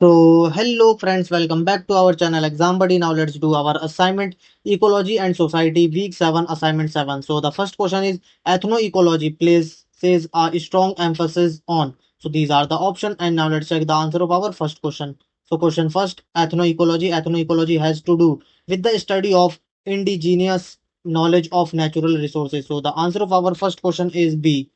Hello friends, welcome back to our channel Exam Buddy. Now let's do our assignment Ecology and Society Week 7 Assignment 7. So the first question is ethnoecology places a strong emphasis on. So these are the option and now let's check the answer of our first question. So question first, ethnoecology has to do with the study of indigenous knowledge of natural resources. So the answer of our first question is B.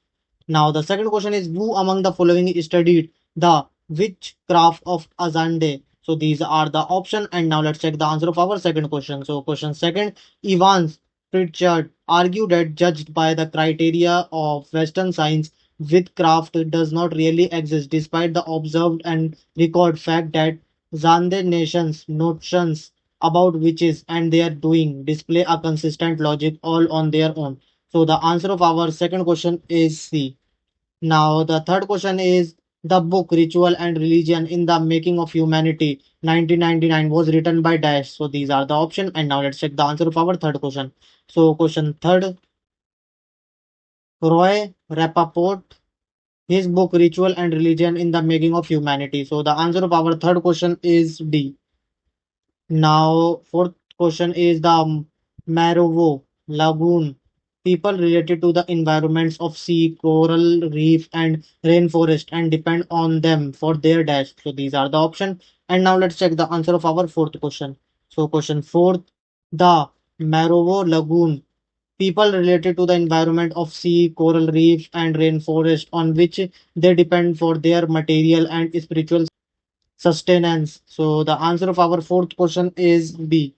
Now the second question is who among the following studied the witchcraft of Azande? So these are the option and now let's check the answer of our second question. So question second, Evans Pritchard argued that judged by the criteria of Western science, witchcraft does not really exist despite the observed and record fact that Zande nations notions about witches and their doing display a consistent logic all on their own. So the answer of our second question is C. Now, the third question is the book Ritual and Religion in the Making of Humanity 1999 was written by Dash. So, these are the options. And now, let's check the answer of our third question. So, question third, Roy Rappaport, his book Ritual and Religion in the Making of Humanity. So, the answer of our third question is D. Now, fourth question is the Marovo Lagoon. People related to the environments of sea, coral reef, and rainforest and depend on them for their dash. So these are the options. And now let's check the answer of our fourth question. So question fourth, the Marovo Lagoon. People related to the environment of sea, coral reef, and rainforest on which they depend for their material and spiritual sustenance. So the answer of our fourth question is B.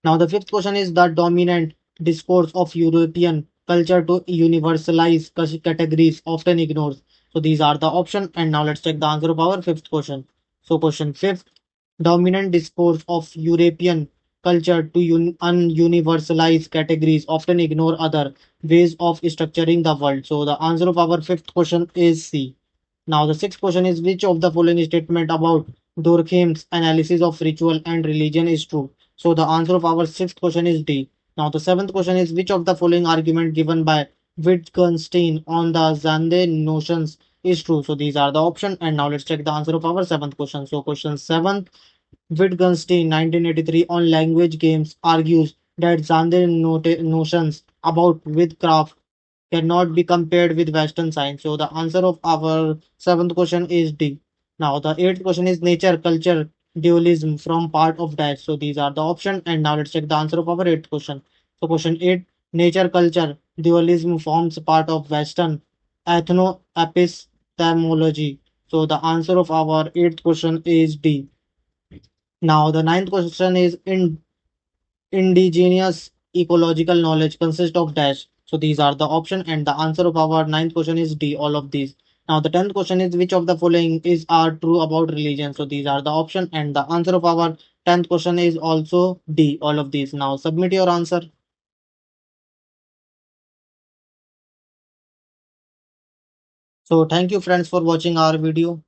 Now the fifth question is the dominant discourse of European culture to universalize categories often ignores. So these are the options and now let's check the answer of our fifth question. So question fifth, dominant discourse of European culture to ununiversalize categories often ignore other ways of structuring the world. So the answer of our fifth question is C. Now the sixth question is which of the following statement about Durkheim's analysis of ritual and religion is true? So the answer of our sixth question is D. Now the seventh question is which of the following argument given by Wittgenstein on the Zande notions is true? So these are the option and now let's check the answer of our seventh question. So question seventh, Wittgenstein 1983 on language games argues that Zande notions about witchcraft cannot be compared with Western science. So the answer of our seventh question is D. Now the eighth question is nature culture dualism from part of that. So these are the option and now let's check the answer of our eighth question. So question 8, nature culture dualism forms part of Western ethno epistemology. So the answer of our eighth question is D. Now the ninth question is in indigenous ecological knowledge consists of dash. So these are the option and the answer of our ninth question is D, all of these. Now the 10th question is which of the following is are true about religion. So these are the option and the answer of our 10th question is also D, all of these. Now submit your answer. So thank you friends for watching our video.